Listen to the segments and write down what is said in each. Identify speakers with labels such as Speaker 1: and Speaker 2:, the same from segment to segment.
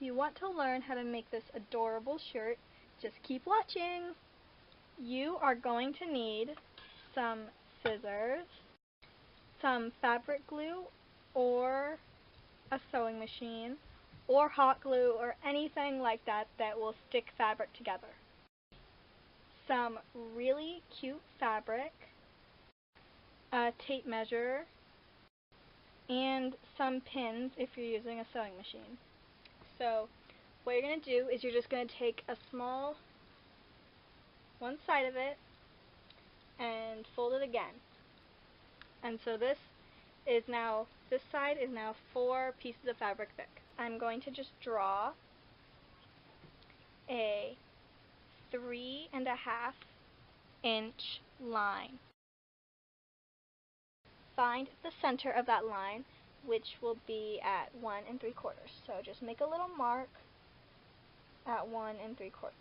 Speaker 1: you want to learn how to make this adorable shirt, just keep watching. You are going to need some scissors, some fabric glue or a sewing machine, or hot glue or anything like that that will stick fabric together. Some really cute fabric, a tape measure, and some pins if you're using a sewing machine. So what you're going to do is you're just going to take a small one side of it and fold it again. And so this side is now 4 pieces of fabric thick. I'm going to just draw a 3.5-inch line. Find the center of that line, which will be at 1 3/4. So just make a little mark at 1 3/4.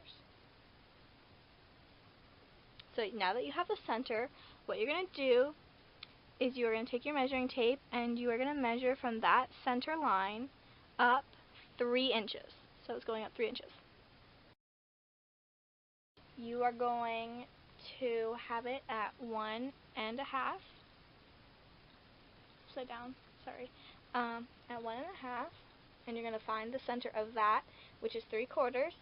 Speaker 1: So now that you have the center, what you're going to do is you are going to take your measuring tape and you are going to measure from that center line up 3 inches. So it's going up 3 inches. You are going to have it at 1 1/2. Upside down, sorry. At 1 1/2, and you're going to find the center of that, which is 3/4.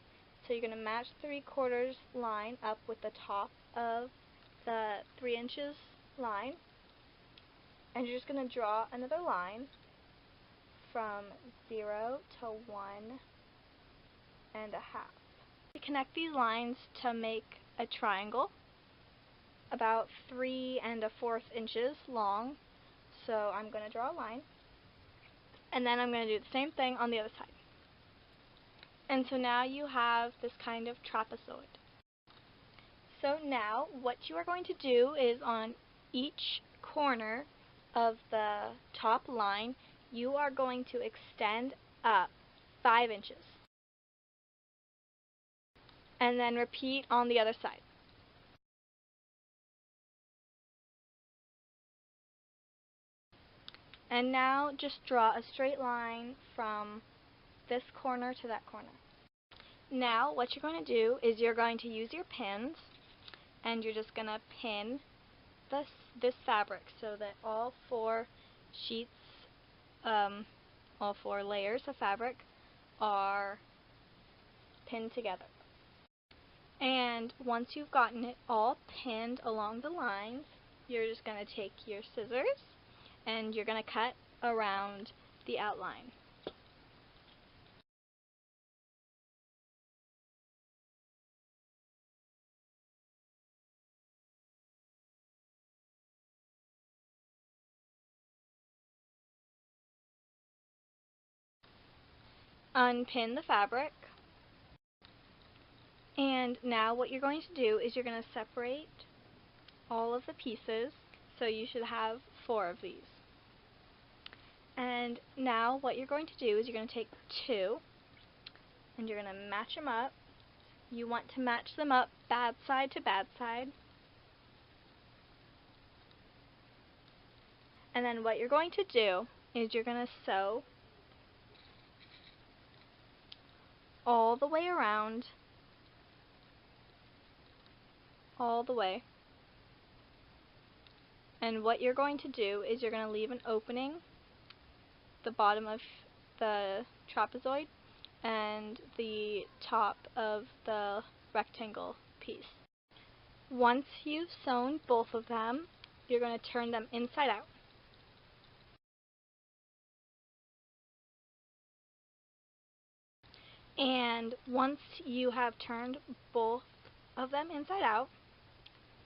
Speaker 1: So you're going to match the 3/4 line up with the top of the 3 inches line. And you're just going to draw another line from 0 to 1 1/2. You connect these lines to make a triangle about 3 1/4 inches long. So I'm going to draw a line, and then I'm going to do the same thing on the other side. And so now you have this kind of trapezoid. So now what you are going to do is on each corner of the top line, you are going to extend up 5 inches. And then repeat on the other side. And now just draw a straight line from this corner to that corner. Now what you're going to do is you're going to use your pins, and you're just going to pin this fabric so that all 4 sheets, all 4 layers of fabric are pinned together. And once you've gotten it all pinned along the lines, you're just going to take your scissors and you're going to cut around the outline. Unpin the fabric, and now what you're going to do is you're going to separate all of the pieces, so you should have 4 of these. And now what you're going to do is you're going to take 2 and you're going to match them up. You want to match them up bad side to bad side. And then what you're going to do is you're going to sew all the way around, all the way. And what you're going to do is you're going to leave an opening the bottom of the trapezoid and the top of the rectangle piece. Once you've sewn both of them, you're going to turn them inside out. And once you have turned both of them inside out,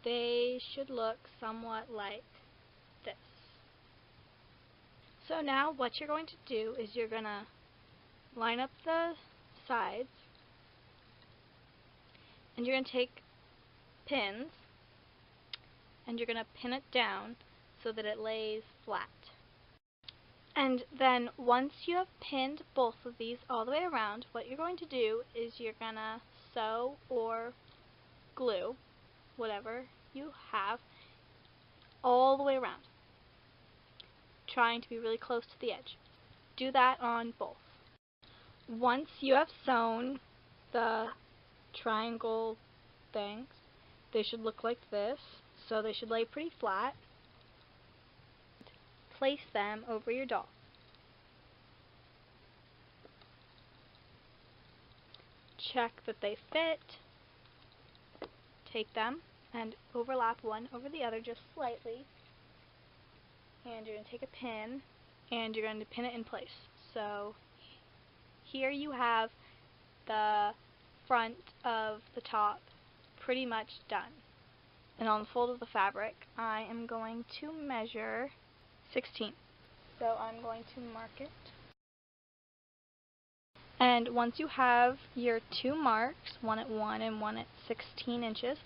Speaker 1: they should look somewhat like this. So now what you're going to do is you're going to line up the sides, and you're going to take pins and you're going to pin it down so that it lays flat. And then once you have pinned both of these all the way around, what you're going to do is you're going to sew or glue, whatever you have, all the way around, trying to be really close to the edge. Do that on both. Once you have sewn the triangle things, they should look like this. So they should lay pretty flat. Place them over your doll. Check that they fit. Take them and overlap one over the other just slightly. And you're going to take a pin and you're going to pin it in place. So here you have the front of the top pretty much done. And on the fold of the fabric, I am going to measure 16. So I'm going to mark it. And once you have your two marks, one at 1 and one at 16 inches,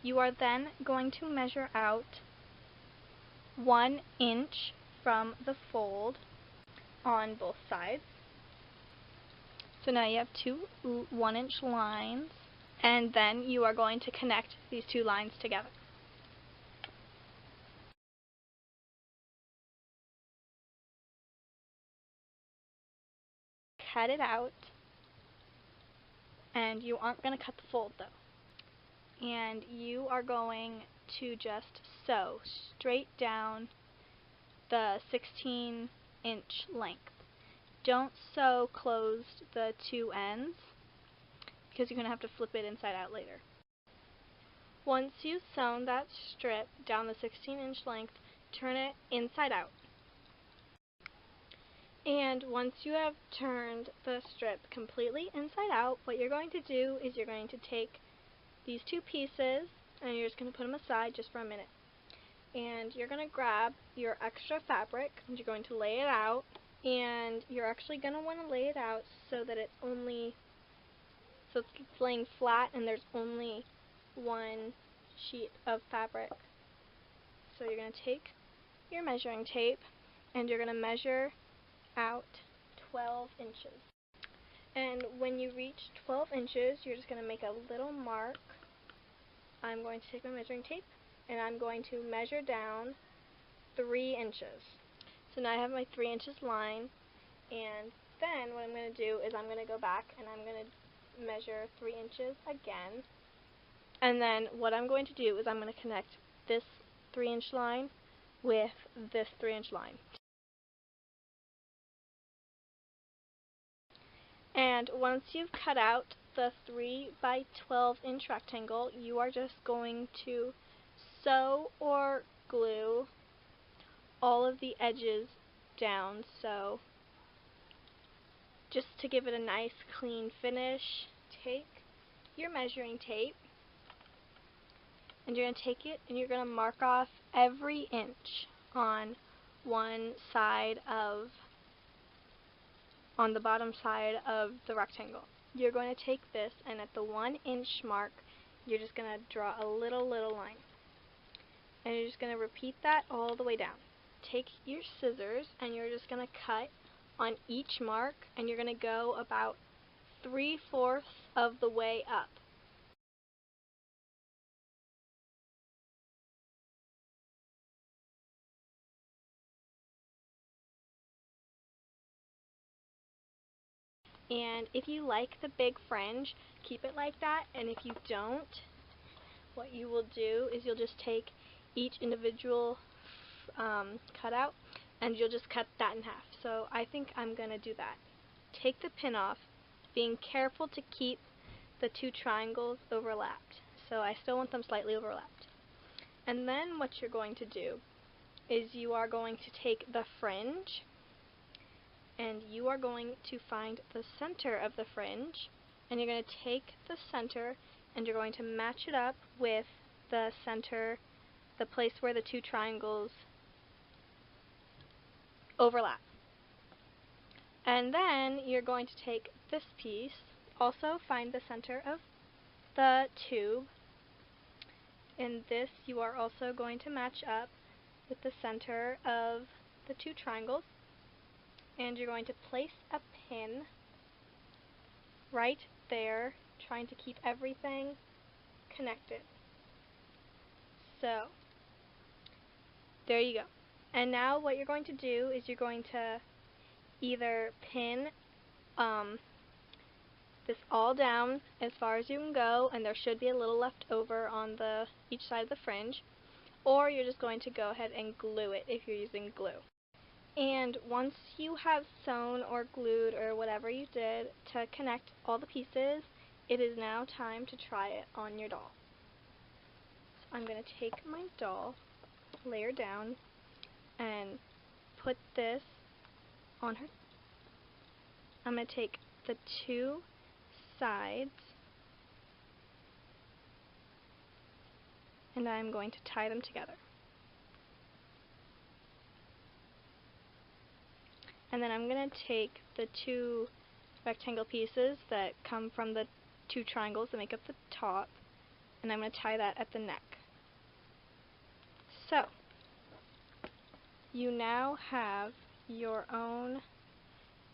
Speaker 1: you are then going to measure out 1 inch from the fold on both sides. So now you have two 1-inch lines, and then you are going to connect these two lines together. Cut it out, and you aren't going to cut the fold though. And you are going to just sew straight down the 16-inch length. Don't sew closed the two ends because you're going to have to flip it inside out later. Once you've sewn that strip down the 16-inch length, turn it inside out. And once you have turned the strip completely inside out, what you're going to do is you're going to take these two pieces and you're just going to put them aside just for a minute. And you're going to grab your extra fabric and you're going to lay it out, and you're actually going to want to lay it out so that it's laying flat and there's only one sheet of fabric. So you're going to take your measuring tape and you're going to measure out 12 inches. And when you reach 12 inches, you're just going to make a little mark. I'm going to take my measuring tape and I'm going to measure down 3 inches. So now I have my 3 inches line, and then what I'm going to do is I'm going to go back and I'm going to measure 3 inches again. And then what I'm going to do is I'm going to connect this 3-inch line with this 3-inch line. And once you've cut out the 3 by 12 inch rectangle, you are just going to sew or glue all of the edges down. So just to give it a nice clean finish, take your measuring tape and you're going to take it and you're going to mark off every inch on the bottom side of the rectangle. You're going to take this and at the 1-inch mark, you're just going to draw a little line. And you're just going to repeat that all the way down. Take your scissors and you're just going to cut on each mark, and you're going to go about 3/4 of the way up. And if you like the big fringe, keep it like that, and if you don't, what you will do is you'll just take each individual cutout and you'll just cut that in half. So I think I'm going to do that. Take the pin off, being careful to keep the two triangles overlapped. So I still want them slightly overlapped. And then what you're going to do is you are going to take the fringe and you are going to find the center of the fringe, and you're going to take the center and you're going to match it up with the center, the place where the two triangles overlap. And then you're going to take this piece, also find the center of the tube, and this you are also going to match up with the center of the two triangles, and you're going to place a pin right there, trying to keep everything connected. So there you go. And now what you're going to do is you're going to either pin this all down as far as you can go, and there should be a little left over on each side of the fringe, or you're just going to go ahead and glue it if you're using glue. And once you have sewn or glued or whatever you did to connect all the pieces, it is now time to try it on your doll. So I'm going to take my doll, lay her down, and put this on her. I'm going to take the two sides and I'm going to tie them together. And then I'm going to take the two rectangle pieces that come from the two triangles that make up the top, and I'm going to tie that at the neck. So, you now have your own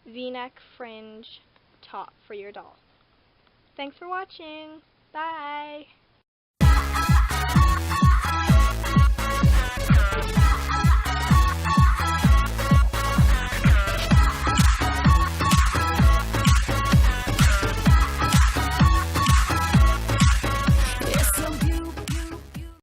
Speaker 1: V-neck fringe top for your doll. Thanks for watching. Bye!